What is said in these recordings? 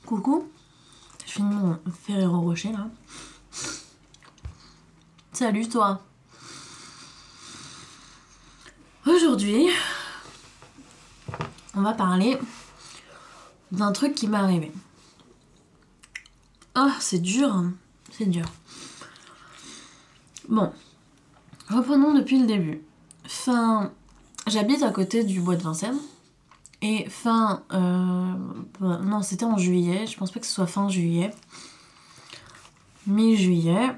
Coucou, je finis mon Ferrero Rocher là. Salut toi. Aujourd'hui, on va parler d'un truc qui m'est arrivé. Ah, c'est dur, hein. C'est dur. Bon, reprenons depuis le début. J'habite à côté du bois de Vincennes. Et non, c'était en juillet, je pense pas que ce soit fin juillet. Mi-juillet.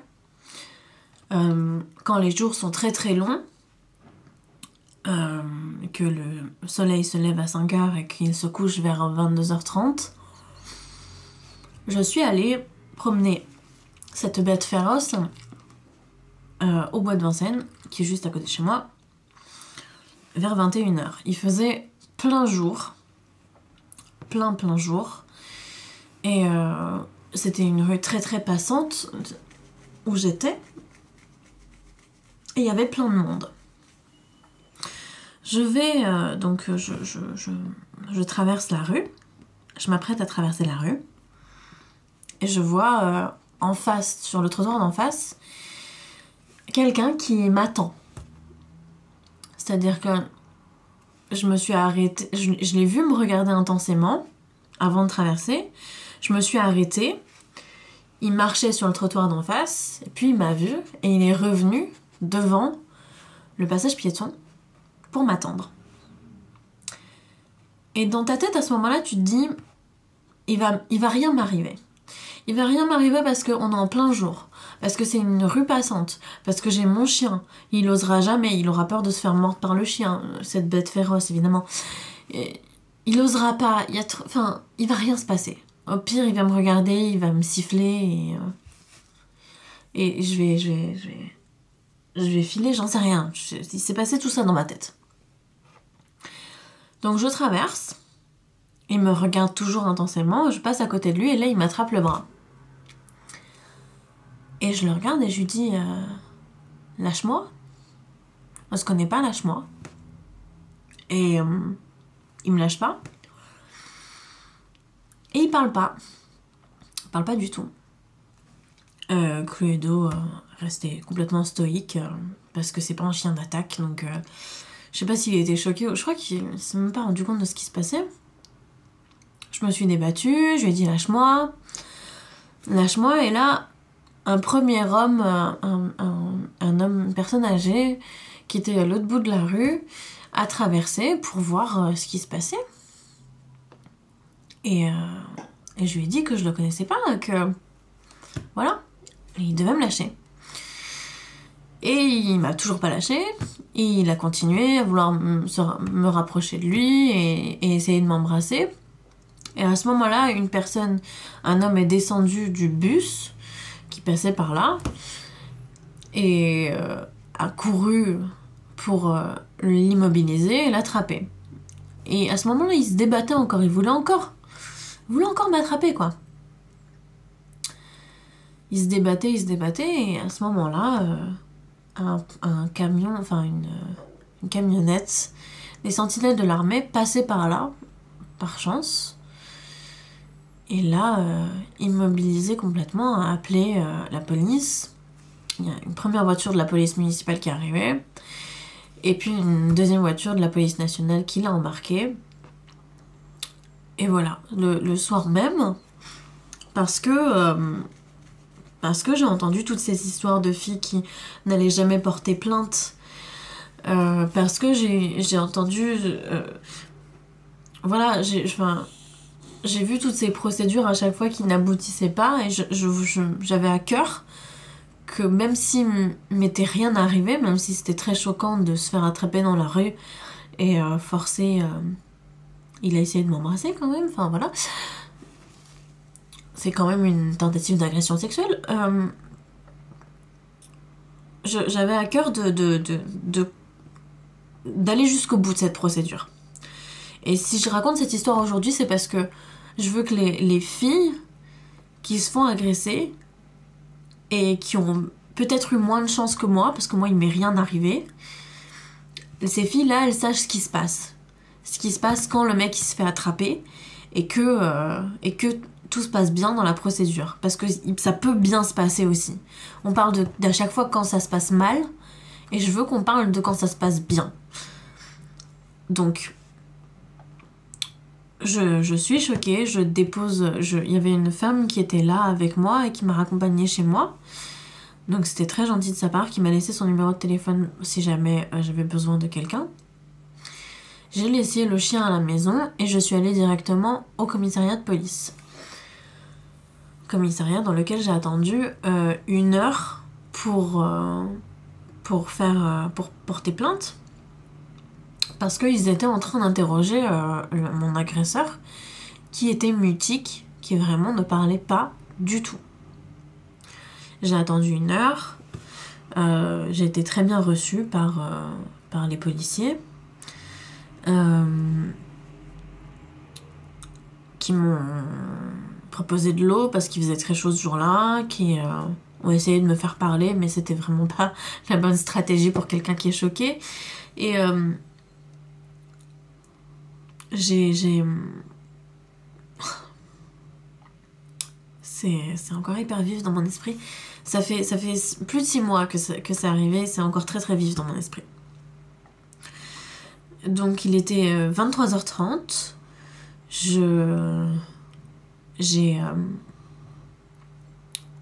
Quand les jours sont très très longs, que le soleil se lève à 5h et qu'il se couche vers 22h30, je suis allée promener cette bête féroce au bois de Vincennes, qui est juste à côté de chez moi, vers 21h. Il faisait plein jour, plein jour, et c'était une rue très très passante où j'étais, et il y avait plein de monde. Je vais, donc je traverse la rue, je m'apprête à traverser la rue, et je vois en face, sur le trottoir d'en face, quelqu'un qui m'attend. C'est-à-dire que je me suis arrêtée, je l'ai vu me regarder intensément avant de traverser, je me suis arrêtée, il marchait sur le trottoir d'en face, et puis il m'a vu, et il est revenu devant le passage piéton pour m'attendre. Et dans ta tête, à ce moment-là, tu te dis, il va rien m'arriver. Il va rien m'arriver parce qu'on est en plein jour, parce que c'est une rue passante, parce que j'ai mon chien. Il osera jamais, il aura peur de se faire mordre par le chien, cette bête féroce évidemment. Et il osera pas, il va rien se passer. Au pire, il va me regarder, il va me siffler et je vais filer, j'en sais rien. Il s'est passé tout ça dans ma tête. Donc je traverse, il me regarde toujours intensément, je passe à côté de lui et là il m'attrape le bras. Et je le regarde et je lui dis lâche-moi. On se connaît pas, lâche-moi. Et il me lâche pas. Et il parle pas. Il parle pas du tout. Cluedo restait complètement stoïque parce que c'est pas un chien d'attaque, donc je sais pas s'il était choqué, je crois qu'il s'est même pas rendu compte de ce qui se passait. Je me suis débattue, je lui ai dit lâche-moi, et là un premier homme, un homme, une personne âgée qui était à l'autre bout de la rue, a traversé pour voir ce qui se passait. Et je lui ai dit que je le connaissais pas, que voilà, il devait me lâcher. Et il m'a toujours pas lâché, et il a continué à vouloir me rapprocher de lui et essayer de m'embrasser. Et à ce moment-là, un homme est descendu du bus qui passait par là et a couru pour l'immobiliser et l'attraper. Et à ce moment-là, il se débattait encore, il voulait encore m'attraper, quoi. Il se débattait, et à ce moment-là, un camion, une camionnette, des sentinelles de l'armée passaient par là, par chance. Et là, immobilisé complètement, a appelé la police. Il y a une première voiture de la police municipale qui est arrivée, et puis une deuxième voiture de la police nationale qui l'a embarqué. Et voilà, le soir même, parce que j'ai entendu toutes ces histoires de filles qui n'allaient jamais porter plainte, parce que j'ai entendu... voilà, j'ai vu toutes ces procédures à chaque fois qui n'aboutissaient pas, et j'avais à cœur que même s'il m'était rien arrivé, même si c'était très choquant de se faire attraper dans la rue et forcer... il a essayé de m'embrasser quand même, enfin voilà. C'est quand même une tentative d'agression sexuelle. J'avais à cœur d'aller jusqu'au bout de cette procédure. Et si je raconte cette histoire aujourd'hui, c'est parce que je veux que les filles qui se font agresser et qui ont peut-être eu moins de chance que moi, parce que moi il m'est rien arrivé, ces filles-là, elles sachent ce qui se passe. Ce qui se passe quand le mec il se fait attraper et que tout se passe bien dans la procédure. Parce que ça peut bien se passer aussi. On parle d'à chaque fois quand ça se passe mal, et je veux qu'on parle de quand ça se passe bien. Donc, je suis choquée, je dépose... Il y avait une femme qui était là avec moi et qui m'a raccompagnée chez moi. Donc c'était très gentil de sa part, qui m'a laissé son numéro de téléphone si jamais j'avais besoin de quelqu'un. J'ai laissé le chien à la maison et je suis allée directement au commissariat de police. Commissariat dans lequel j'ai attendu 1 heure pour porter plainte. Parce qu'ils étaient en train d'interroger mon agresseur, qui était mutique, qui vraiment ne parlait pas du tout. J'ai attendu 1 heure, j'ai été très bien reçue par les policiers, qui m'ont proposé de l'eau parce qu'il faisait très chaud ce jour-là, qui ont essayé de me faire parler, mais c'était vraiment pas la bonne stratégie pour quelqu'un qui est choqué. Et c'est encore hyper vif dans mon esprit. Ça fait plus de 6 mois que c'est arrivé, c'est encore très très vif dans mon esprit. Donc il était 23h30, j'ai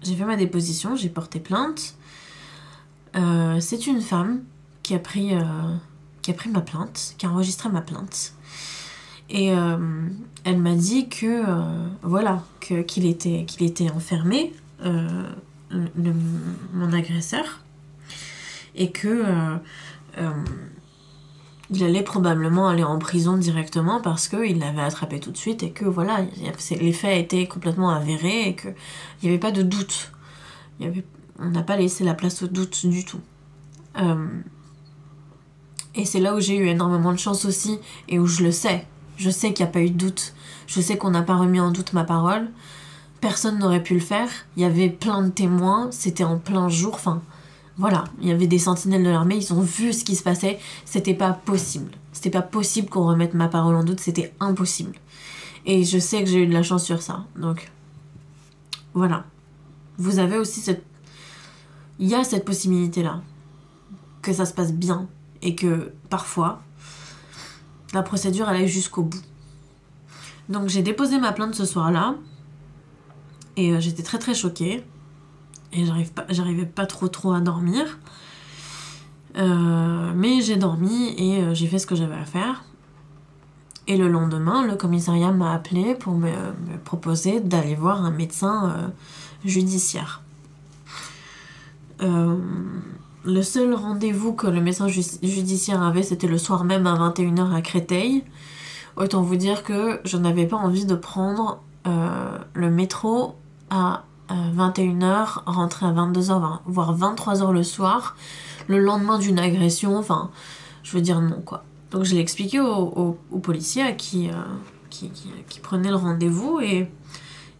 fait ma déposition, j'ai porté plainte. C'est une femme qui a pris ma plainte, qui a enregistré ma plainte. Et elle m'a dit que voilà, qu'il était enfermé, mon agresseur, et que il allait probablement aller en prison directement parce qu'il l'avait attrapé tout de suite et que voilà, les faits étaient complètement avérés et qu'il n'y avait pas de doute. On n'a pas laissé la place au doute du tout. Et c'est là où j'ai eu énormément de chance aussi et où je le sais. Je sais qu'il n'y a pas eu de doute. Je sais qu'on n'a pas remis en doute ma parole. Personne n'aurait pu le faire. Il y avait plein de témoins. C'était en plein jour. Enfin, voilà. Il y avait des sentinelles de l'armée. Ils ont vu ce qui se passait. C'était pas possible. C'était pas possible qu'on remette ma parole en doute. C'était impossible. Et je sais que j'ai eu de la chance sur ça. Donc, voilà. Vous avez aussi il y a cette possibilité-là. Que ça se passe bien. Et que, parfois, la procédure allait jusqu'au bout. Donc j'ai déposé ma plainte ce soir-là et j'étais très très choquée et j'arrivais pas trop à dormir, mais j'ai dormi et j'ai fait ce que j'avais à faire. Et le lendemain, le commissariat m'a appelé pour me proposer d'aller voir un médecin judiciaire. Le seul rendez-vous que le médecin judiciaire avait, c'était le soir même à 21h à Créteil. Autant vous dire que je n'avais pas envie de prendre le métro à 21h, rentrer à 22h, voire 23h le soir, le lendemain d'une agression, enfin, je veux dire non, quoi. Donc je l'ai expliqué au policier à qui prenait le rendez-vous et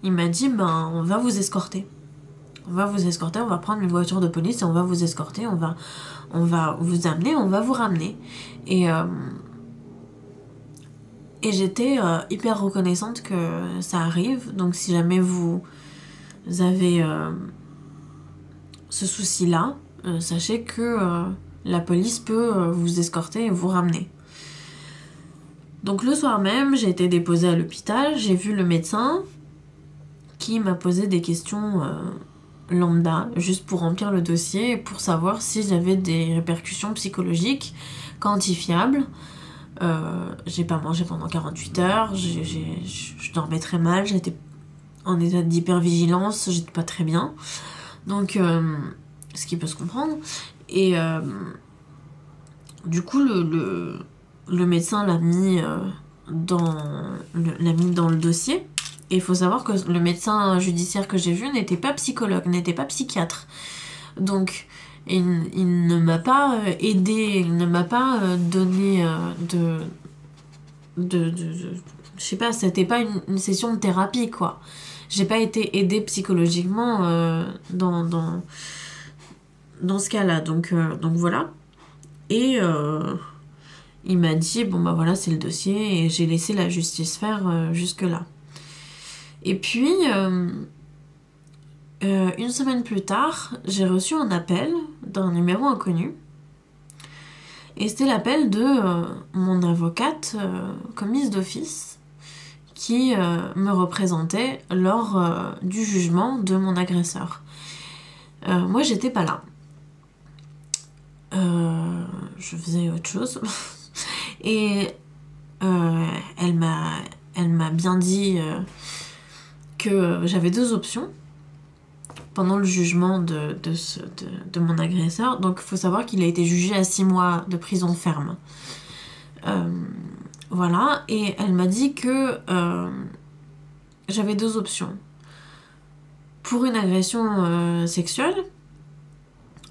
il m'a dit, ben, on va vous escorter. On va vous escorter, on va prendre une voiture de police et on va vous escorter, on va vous amener, on va vous ramener. Et j'étais hyper reconnaissante que ça arrive. Donc si jamais vous avez ce souci-là, sachez que la police peut vous escorter et vous ramener. Donc le soir même, j'ai été déposée à l'hôpital, j'ai vu le médecin qui m'a posé des questions lambda, juste pour remplir le dossier et pour savoir si j'avais des répercussions psychologiques quantifiables. J'ai pas mangé pendant 48 heures, je dormais très mal, j'étais en état d'hypervigilance, j'étais pas très bien. Donc, ce qui peut se comprendre. Et du coup, le médecin l'a mis dans le dossier. Et il faut savoir que le médecin judiciaire que j'ai vu n'était pas psychologue, n'était pas psychiatre. Donc, il ne m'a pas aidé, il ne m'a pas donné je sais pas, c'était pas une session de thérapie, quoi. J'ai pas été aidée psychologiquement dans ce cas-là. Donc voilà. Et il m'a dit, bon bah voilà, c'est le dossier, et j'ai laissé la justice faire jusque-là. Et puis, une semaine plus tard, j'ai reçu un appel d'un numéro inconnu. Et c'était l'appel de mon avocate commise d'office qui me représentait lors du jugement de mon agresseur. Moi, j'étais pas là. Je faisais autre chose. Et elle m'a bien dit que j'avais deux options pendant le jugement de mon agresseur. Donc il faut savoir qu'il a été jugé à 6 mois de prison ferme. Voilà, et elle m'a dit que j'avais deux options. Pour une agression sexuelle,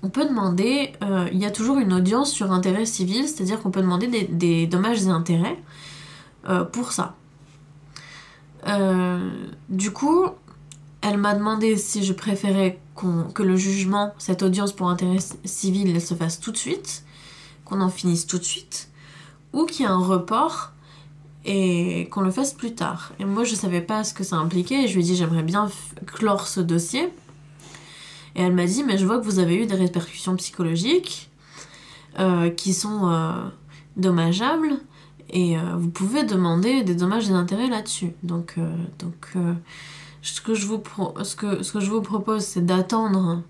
on peut demander, il y a toujours une audience sur intérêt civil, c'est-à-dire qu'on peut demander des dommages et intérêts pour ça. Du coup, elle m'a demandé si je préférais que le jugement, cette audience pour intérêt civil, elle se fasse tout de suite, qu'on en finisse tout de suite, ou qu'il y ait un report et qu'on le fasse plus tard. Et moi, je savais pas ce que ça impliquait, et je lui ai dit j'aimerais bien clore ce dossier. Et elle m'a dit mais je vois que vous avez eu des répercussions psychologiques qui sont dommageables, et vous pouvez demander des dommages et des intérêts là-dessus. Donc ce que je vous propose, c'est d'attendre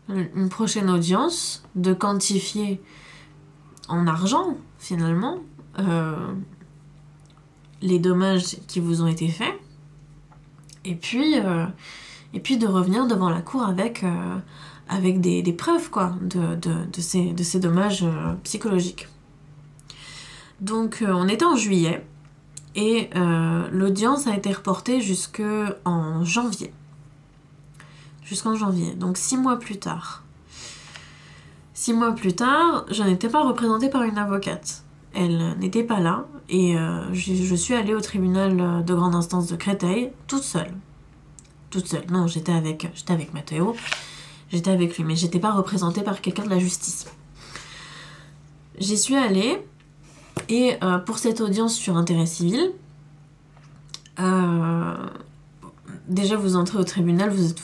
une prochaine audience, de quantifier en argent, finalement, les dommages qui vous ont été faits, et puis de revenir devant la cour avec des preuves, quoi, de ces dommages psychologiques. Donc, on était en juillet, et l'audience a été reportée jusqu'en janvier. Jusqu'en janvier, donc 6 mois plus tard. 6 mois plus tard, je n'étais pas représentée par une avocate. Elle n'était pas là, et je suis allée au tribunal de grande instance de Créteil toute seule. Toute seule. Non, j'étais avec Mathéo. J'étais avec lui, mais j'étais pas représentée par quelqu'un de la justice. J'y suis allée, et pour cette audience sur intérêt civil, déjà vous entrez au tribunal, vous êtes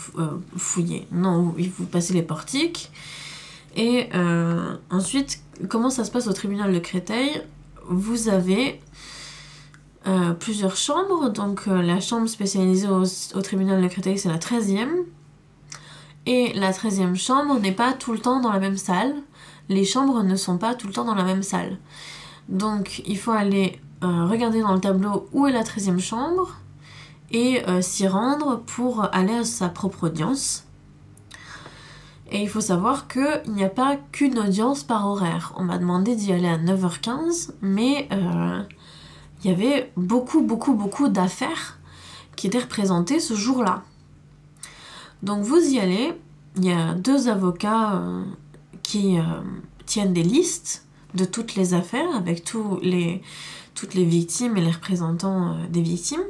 fouillé. Non, vous passez les portiques. Et ensuite, comment ça se passe au tribunal de Créteil? Vous avez plusieurs chambres. Donc la chambre spécialisée au tribunal de Créteil, c'est la 13e. Et la 13e chambre n'est pas tout le temps dans la même salle. Les chambres ne sont pas tout le temps dans la même salle. Donc il faut aller regarder dans le tableau où est la 13e chambre et s'y rendre pour aller à sa propre audience. Et il faut savoir qu'il n'y a pas qu'une audience par horaire. On m'a demandé d'y aller à 9h15, mais il y avait beaucoup d'affaires qui étaient représentées ce jour-là. Donc vous y allez, il y a 2 avocats qui tiennent des listes de toutes les affaires avec toutes les victimes et les représentants des victimes.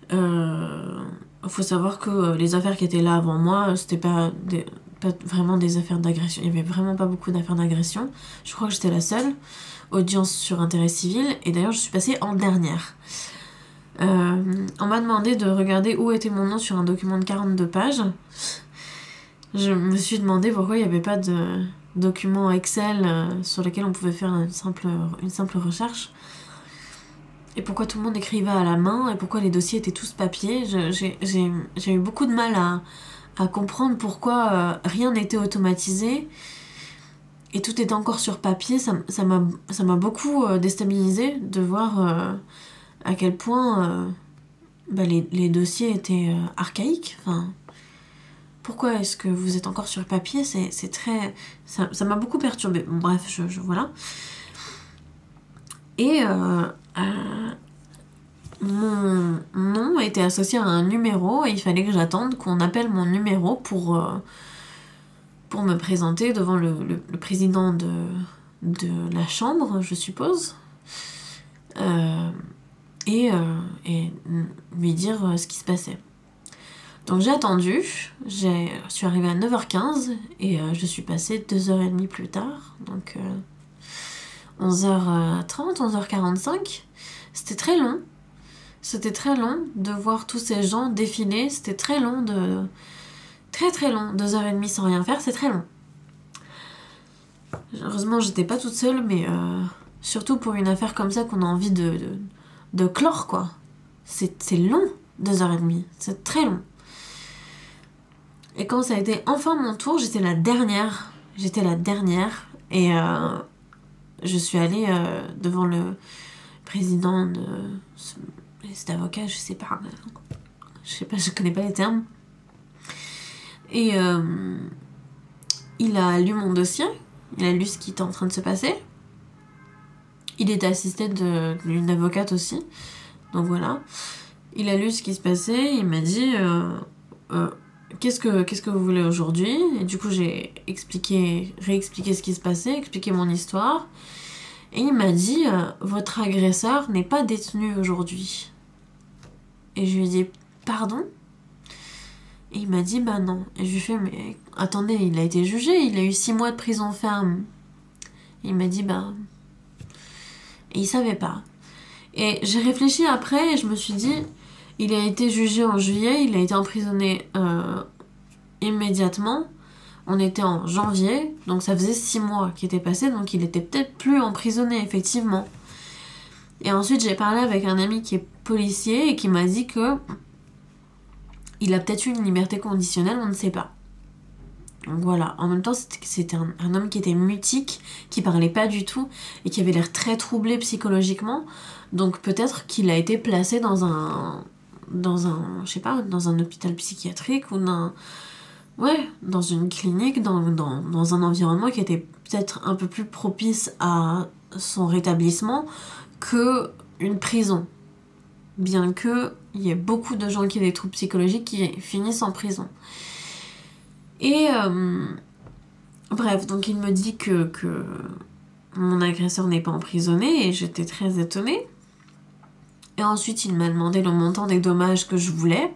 Il faut savoir que les affaires qui étaient là avant moi, c'était pas vraiment des affaires d'agression. Il y avait vraiment pas beaucoup d'affaires d'agression. Je crois que j'étais la seule audience sur intérêt civil, et d'ailleurs je suis passée en dernière. On m'a demandé de regarder où était mon nom sur un document de 42 pages. Je me suis demandé pourquoi il n'y avait pas de document Excel sur lequel on pouvait faire une simple recherche. Et pourquoi tout le monde écrivait à la main, et pourquoi les dossiers étaient tous papier. J'ai eu beaucoup de mal à comprendre pourquoi rien n'était automatisé et tout était encore sur papier. Ça m'a beaucoup déstabilisée de voir à quel point les dossiers étaient archaïques. Enfin, pourquoi est-ce que vous êtes encore sur papier? C'est très... Ça m'a beaucoup perturbée. Bon, bref, voilà. Et mon nom était associé à un numéro, et il fallait que j'attende qu'on appelle mon numéro pour me présenter devant le président de la chambre, je suppose, et lui dire ce qui se passait. Donc j'ai attendu, je suis arrivée à 9h15 et je suis passée 2h30 plus tard, donc 11h30, 11h45. C'était très long. C'était très long de voir tous ces gens défiler. C'était très long Très très long. 2h30 sans rien faire, c'est très long. Heureusement, j'étais pas toute seule, mais surtout pour une affaire comme ça qu'on a envie de clore, quoi. C'est long, 2h30. C'est très long. Et quand ça a été enfin mon tour, j'étais la dernière. Et je suis allée devant le président de cet avocat, je sais pas, je connais pas les termes. Et il a lu mon dossier, il a lu ce qui était en train de se passer. Il était assisté d'une avocate aussi, donc voilà. Il a lu ce qui se passait, il m'a dit qu'est-ce que vous voulez aujourd'hui? Et du coup j'ai réexpliqué ce qui se passait, expliqué mon histoire. Et il m'a dit votre agresseur n'est pas détenu aujourd'hui. Et je lui ai dit pardon? Et il m'a dit bah non. Et je lui ai fait mais attendez, il a été jugé, il a eu 6 mois de prison ferme. Et il m'a dit bah... Et il savait pas. Et j'ai réfléchi après et je me suis dit il a été jugé en juillet, il a été emprisonné immédiatement. On était en janvier, donc ça faisait 6 mois qui étaient passés, donc il était peut-être plus emprisonné, effectivement. Et ensuite, j'ai parlé avec un ami qui est policier et qui m'a dit que il a peut-être eu une liberté conditionnelle, on ne sait pas. Donc voilà, en même temps, c'était un homme qui était mutique, qui parlait pas du tout et qui avait l'air très troublé psychologiquement. Donc peut-être qu'il a été placé dans un je sais pas, dans un hôpital psychiatrique ou dans une clinique, dans un environnement qui était peut-être un peu plus propice à son rétablissement que une prison. Bien que il y ait beaucoup de gens qui ont des troubles psychologiques qui finissent en prison. Et bref, donc il me dit que mon agresseur n'est pas emprisonné et j'étais très étonnée. Et ensuite, il m'a demandé le montant des dommages que je voulais.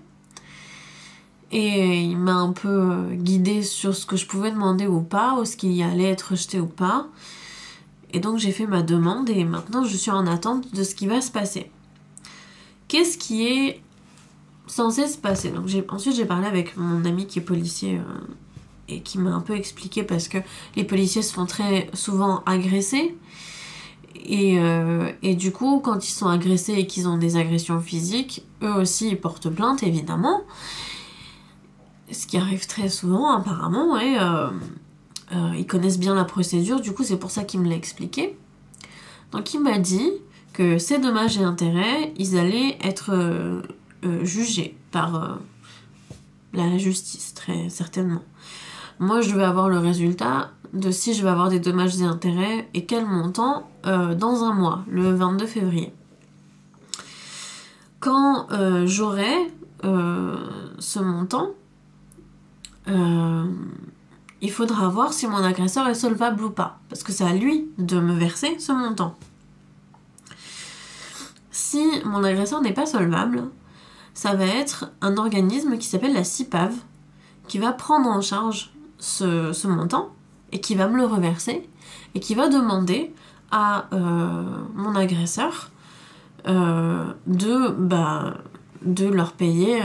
Et il m'a un peu guidée sur ce que je pouvais demander ou pas, ou ce qui allait être rejeté ou pas. Et donc j'ai fait ma demande et maintenant je suis en attente de ce qui va se passer. Qu'est-ce qui est censé se passer? Donc ensuite j'ai parlé avec mon ami qui est policier et qui m'a un peu expliqué parce que les policiers se font très souvent agresser. Et du coup, quand ils sont agressés et qu'ils ont des agressions physiques, eux aussi ils portent plainte évidemment. Ce qui arrive très souvent apparemment, et ils connaissent bien la procédure, du coup c'est pour ça qu'il me l'a expliqué. Donc il m'a dit que ces dommages et intérêts, ils allaient être jugés par la justice, très certainement. Moi je vais avoir le résultat de si je vais avoir des dommages et intérêts et quel montant dans un mois, le 22 février. Quand j'aurai ce montant, il faudra voir si mon agresseur est solvable ou pas, parce que c'est à lui de me verser ce montant. Si mon agresseur n'est pas solvable, ça va être un organisme qui s'appelle la CIPAV qui va prendre en charge ce montant et qui va me le reverser et qui va demander à mon agresseur de leur payer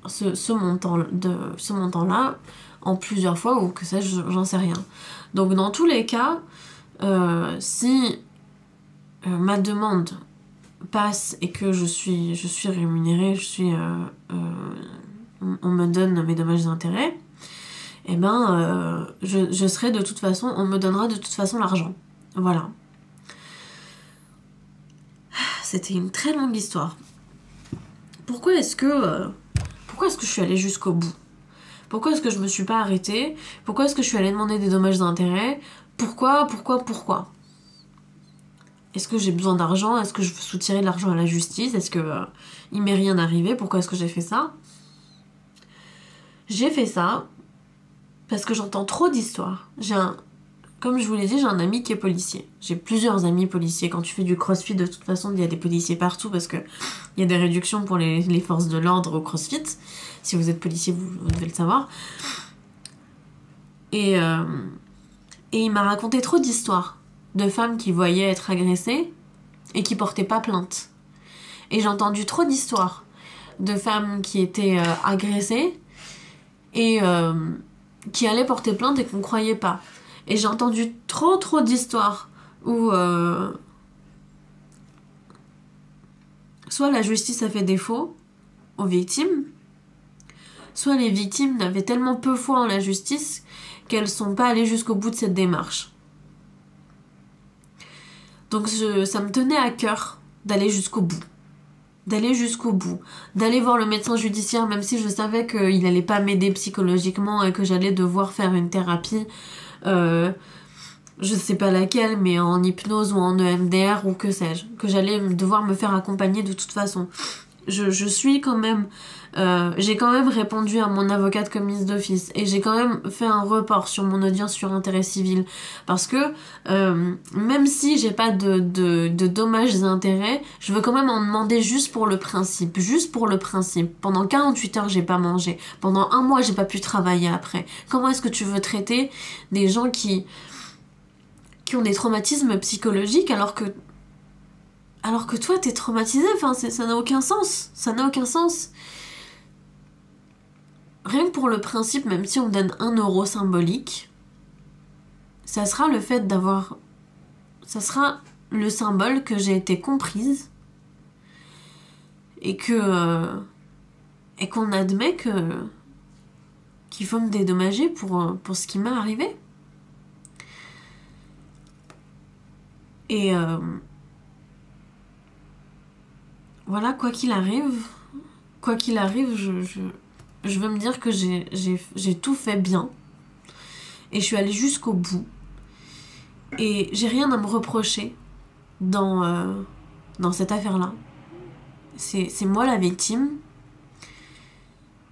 ce montant-là en plusieurs fois ou que sais-je, j'en sais rien. Donc dans tous les cas, si ma demande passe et que je suis rémunérée, on me donne mes dommages et intérêts, et ben je serai de toute façon, on me donnera de toute façon l'argent. Voilà. C'était une très longue histoire. Pourquoi est-ce que je suis allée jusqu'au bout? Pourquoi est-ce que je me suis pas arrêtée? Pourquoi est-ce que je suis allée demander des dommages d'intérêt? Pourquoi? Est-ce que j'ai besoin d'argent? Est-ce que je veux soutirer de l'argent à la justice? Est-ce que il m'est rien arrivé? Pourquoi est-ce que j'ai fait ça? J'ai fait ça parce que j'entends trop d'histoires. Comme je vous l'ai dit, j'ai un ami qui est policier. J'ai plusieurs amis policiers. Quand tu fais du crossfit, de toute façon, il y a des policiers partout parce que il y a des réductions pour les forces de l'ordre au crossfit. Si vous êtes policier, vous devez le savoir. Et il m'a raconté trop d'histoires de femmes qui voyaient être agressées et qui portaient pas plainte. Et j'ai entendu trop d'histoires de femmes qui étaient agressées et qui allaient porter plainte et qu'on croyait pas. Et j'ai entendu trop d'histoires où soit la justice a fait défaut aux victimes, soit les victimes n'avaient tellement peu foi en la justice qu'elles sont pas allées jusqu'au bout de cette démarche. Donc ça me tenait à cœur d'aller jusqu'au bout. D'aller voir le médecin judiciaire, même si je savais qu'il allait pas m'aider psychologiquement et que j'allais devoir faire une thérapie, je sais pas laquelle, mais en hypnose ou en EMDR ou que sais-je, que j'allais devoir me faire accompagner de toute façon. Je suis quand même... j'ai quand même répondu à mon avocate commise d'office et j'ai quand même fait un report sur mon audience sur intérêt civil parce que même si j'ai pas de dommages et intérêts, je veux quand même en demander juste pour le principe. Pendant 48 heures, j'ai pas mangé. Pendant un mois, j'ai pas pu travailler après. Comment est-ce que tu veux traiter des gens qui ont des traumatismes psychologiques alors que toi t'es traumatisé? Enfin, ça n'a aucun sens. Rien que pour le principe, même si on me donne 1 euro symbolique, ça sera le fait d'avoir... Ça sera le symbole que j'ai été comprise et qu'on admet qu'il faut me dédommager pour ce qui m'est arrivé. Et voilà, quoi qu'il arrive, je veux me dire que j'ai tout fait bien. Et je suis allée jusqu'au bout. Et j'ai rien à me reprocher dans cette affaire-là. C'est moi la victime.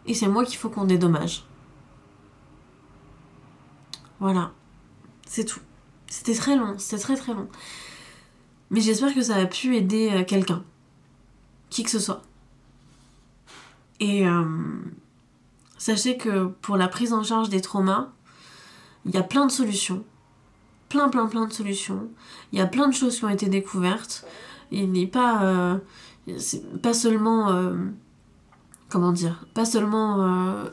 Et c'est moi qu'il faut qu'on dédommage. Voilà. C'est tout. C'était très long. C'était très long. Mais j'espère que ça a pu aider quelqu'un. Qui que ce soit. Et sachez que pour la prise en charge des traumas, il y a plein de solutions. Plein de solutions. Il y a plein de choses qui ont été découvertes. Il n'est pas... c'est pas seulement... pas seulement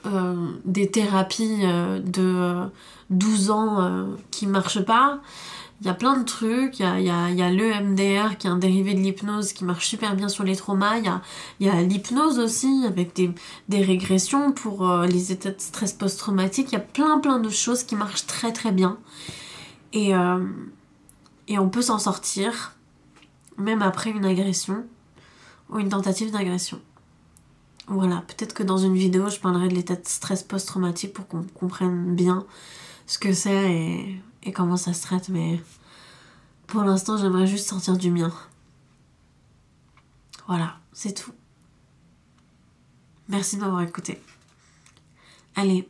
des thérapies de 12 ans qui marchent pas. Il y a plein de trucs, il y a l'EMDR qui est un dérivé de l'hypnose qui marche super bien sur les traumas, il y a l'hypnose aussi avec des régressions pour les états de stress post-traumatique, il y a plein de choses qui marchent très bien et on peut s'en sortir même après une agression ou une tentative d'agression. Voilà, peut-être que dans une vidéo je parlerai de l'état de stress post-traumatique pour qu'on comprenne bien ce que c'est et comment ça se traite, mais pour l'instant j'aimerais juste sortir du mien. Voilà, c'est tout. Merci de m'avoir écouté. Allez,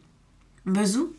bisous.